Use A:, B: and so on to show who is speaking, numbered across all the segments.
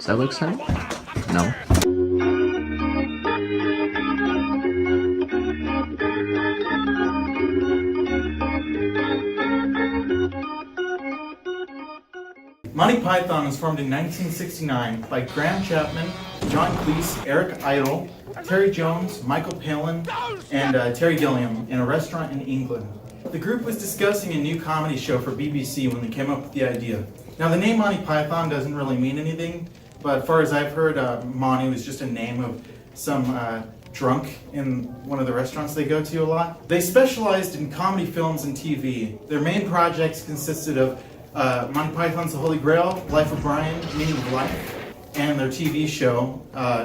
A: Does that look exciting? No.
B: Monty Python was formed in 1969 by Graham Chapman, John Cleese, Eric Idle, Terry Jones, Michael Palin, and Terry Gilliam in a restaurant in England. The group was discussing a new comedy show for BBC when they came up with the idea. Now the name Monty Python doesn't really mean anything, but as far as I've heard, Monty was just a name of some drunk in one of the restaurants they go to a lot. They specialized in comedy films and TV. Their main projects consisted of Monty Python's The Holy Grail, Life of Brian, Meaning of Life, and their TV show,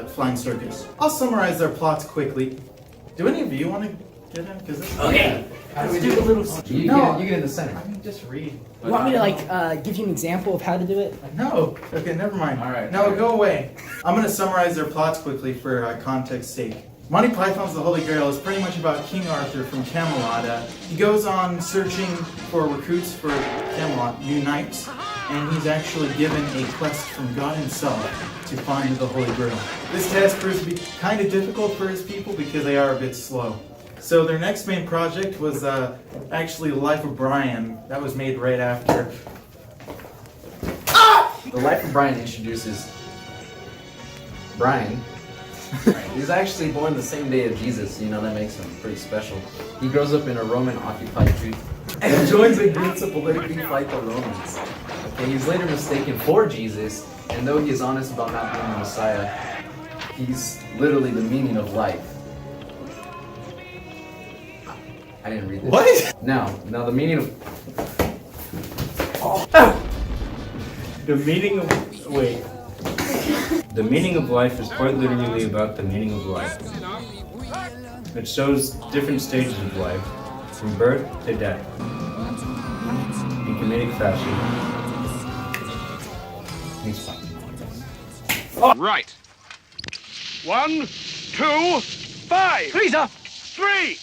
B: Flying Circus. I'll summarize their plots quickly. Do any of you want to get in? Because this
C: Okay.
D: Let's do a little.
A: You get in the center.
B: I can just read.
D: You want me to give you an example of how to do it?
B: No. Okay, never mind.
A: All right.
B: No, go away. I'm going to summarize their plots quickly for context's sake. Monty Python's The Holy Grail is pretty much about King Arthur from Camelot. He goes on searching for recruits for Camelot, new knights, and he's actually given a quest from God himself to find the Holy Grail. This task proves to be kind of difficult for his people because they are a bit slow. So their next main project was actually Life of Brian. That was made right after.
A: The Life of Brian introduces Brian. He's actually born the same day of Jesus, you know, that makes him pretty special. He grows up in a Roman-occupied Jew and joins a group to politically fight the Romans. Okay, he's later mistaken for Jesus, and though he is honest about not being the Messiah, he's literally the meaning of life. I didn't read this.
B: What?
A: Now the meaning of...
E: The meaning of... Wait. The meaning of life is quite literally about the meaning of life. It shows different stages of life, from birth to death, in comedic fashion. He's fine.
F: Right. 1, 2, 5. 3, sir. 3.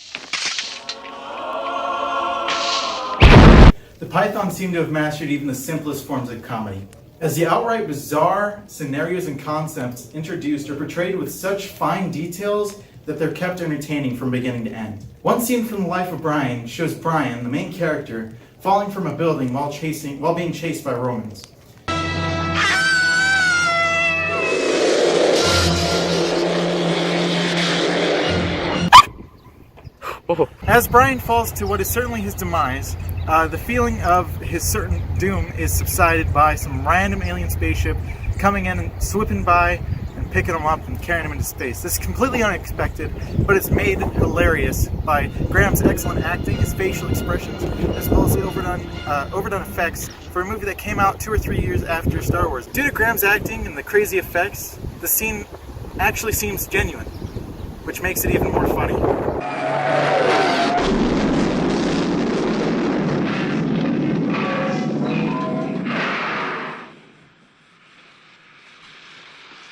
B: The Pythons seem to have mastered even the simplest forms of comedy, as the outright bizarre scenarios and concepts introduced are portrayed with such fine details that they're kept entertaining from beginning to end. One scene from The Life of Brian shows Brian, the main character, falling from a building while being chased by Romans. As Brian falls to what is certainly his demise, the feeling of his certain doom is subsided by some random alien spaceship coming in and swooping by and picking him up and carrying him into space. This is completely unexpected, but it's made hilarious by Graham's excellent acting, his facial expressions, as well as the overdone effects for a movie that came out 2 or 3 years after Star Wars. Due to Graham's acting and the crazy effects, the scene actually seems genuine, which makes it even more funny.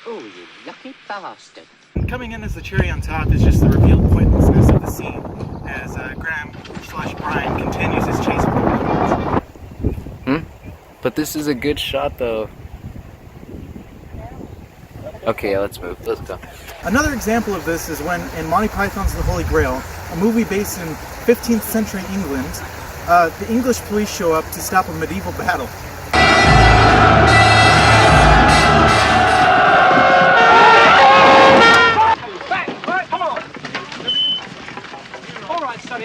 G: Oh, you lucky bastard.
B: Coming in as the cherry on top is just the revealed pointlessness of the scene as Graham/Brian continues his chase with the Romans.
A: But this is a good shot, though. Okay, let's move. Let's go.
B: Another example of this is when in Monty Python's The Holy Grail, a movie based in 15th century England, the English police show up to stop a medieval battle.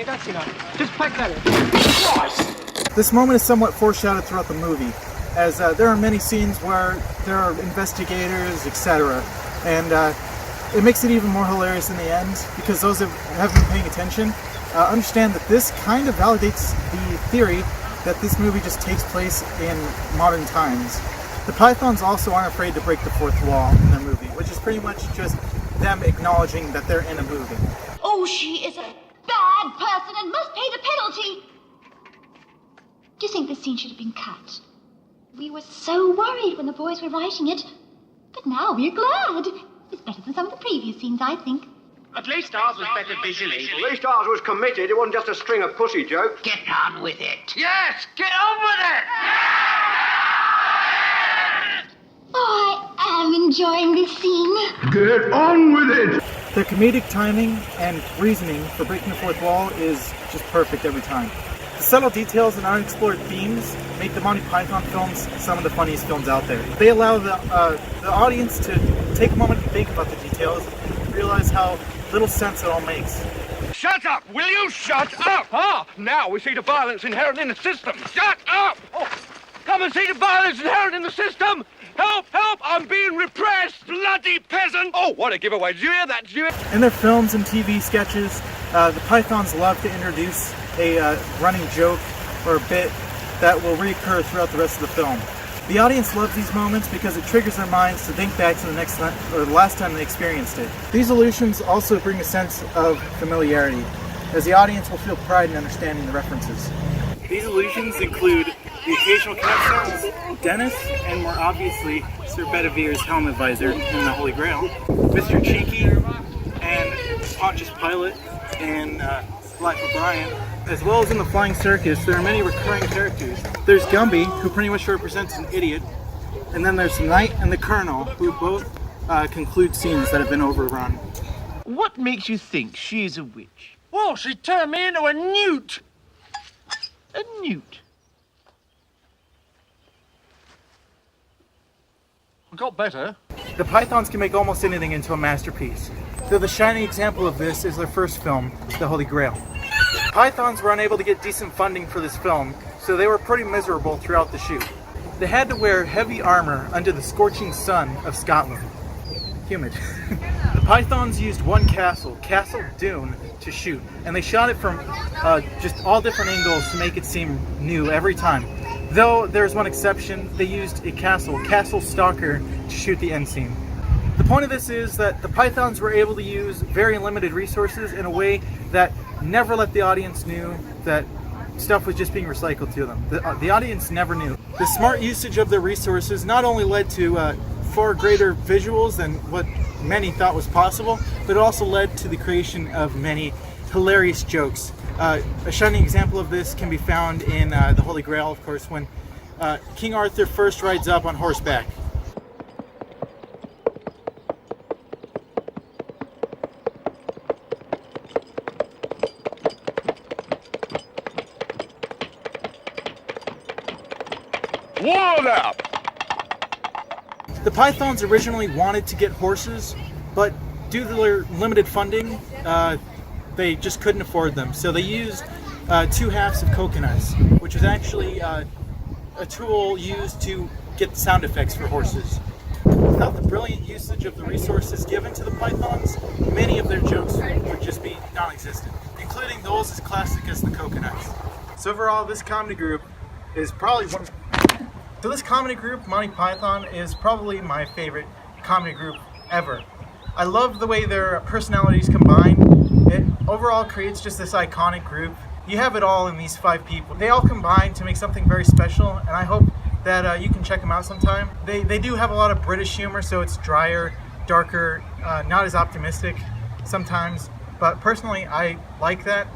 G: That's enough. Just pack that in.
B: This moment is somewhat foreshadowed throughout the movie, as there are many scenes where there are investigators, etc. And it makes it even more hilarious in the end, because those that haven't been paying attention understand that this kind of validates the theory that this movie just takes place in modern times. The Pythons also aren't afraid to break the fourth wall in their movie, which is pretty much just them acknowledging that they're in a movie.
H: Oh, she is a bad person and must pay the penalty. Do you think this scene should have been cut? We were so worried when the boys were writing it, but now we're glad. It's better than some of the previous scenes, I think.
F: At least ours was better visually.
I: At least ours was committed. It wasn't just a string of pussy jokes.
G: Get on with it.
F: Yes, get on with it!
H: Oh, I am enjoying this scene?
I: Get on with it!
B: Their comedic timing and reasoning for breaking the fourth wall is just perfect every time. The subtle details and unexplored themes make the Monty Python films some of the funniest films out there. They allow the audience to take a moment to think about the details and realize how little sense it all makes.
F: Shut up! Will you shut up? Ah, now we see the violence inherent in the system. Shut up! Oh, come and see the violence inherent in the system! Help! Help! I'm being repressed! Bloody peasant! Oh, what a giveaway! Did you hear that? Did you hear?
B: In their films and TV sketches, the Pythons love to introduce a running joke or a bit that will reoccur throughout the rest of the film. The audience loves these moments because it triggers their minds to think back to the next time, or the last time they experienced it. These allusions also bring a sense of familiarity, as the audience will feel pride in understanding the references. These allusions include the occasional capstones, Dennis, and more obviously, Sir Bedivere's helmet visor in the Holy Grail, Mr. Cheeky, and Pontius Pilate, and Life of Brian. As well as in the Flying Circus, there are many recurring characters. There's Gumby, who pretty much represents an idiot, and then there's the Knight and the Colonel, who both conclude scenes that have been overrun.
G: What makes you think she's a witch?
F: Well, she turned me into a newt!
G: A newt?
F: Got better.
B: The Pythons can make almost anything into a masterpiece. Though the shining example of this is their first film, The Holy Grail. Pythons were unable to get decent funding for this film, so they were pretty miserable throughout the shoot. They had to wear heavy armor under the scorching sun of Scotland. Humid. The Pythons used one castle, Castle Doune, to shoot, and they shot it from just all different angles to make it seem new every time. Though there's one exception, they used a Castle Stalker, to shoot the end scene. The point of this is that the Pythons were able to use very limited resources in a way that never let the audience knew that stuff was just being recycled to them. The audience never knew. The smart usage of their resources not only led to far greater visuals than what many thought was possible, but it also led to the creation of many hilarious jokes. A shining example of this can be found in The Holy Grail, of course, when King Arthur first rides up on horseback.
F: Ward up!
B: The Pythons originally wanted to get horses, but due to their limited funding, they just couldn't afford them. So they used 2 halves of coconuts, which was actually a tool used to get sound effects for horses. Without the brilliant usage of the resources given to the Pythons, many of their jokes would just be non-existent, including those as classic as the coconuts. So overall, this comedy group is probably Monty Python, is probably my favorite comedy group ever. I love the way their personalities combine. It overall creates just this iconic group. You have it all in these 5 people. They all combine to make something very special, and I hope that you can check them out sometime. They do have a lot of British humor, so it's drier, darker, not as optimistic sometimes. But personally, I like that,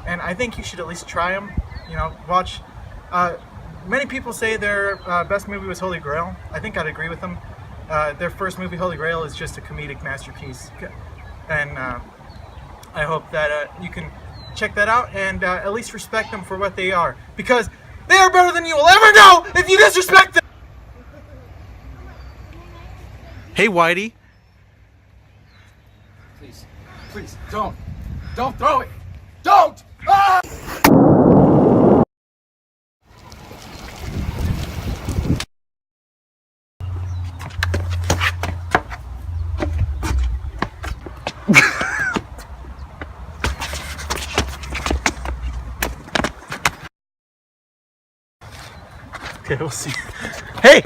B: and I think you should at least try them. You know, watch. Many people say their best movie was Holy Grail. I think I'd agree with them. Their first movie, Holy Grail, is just a comedic masterpiece. And I hope that you can check that out and at least respect them for what they are. Because they are better than you will ever know if you disrespect them! Hey, Whitey.
A: Please, don't throw it! Don't! Ah!
B: Okay, we'll see. Hey!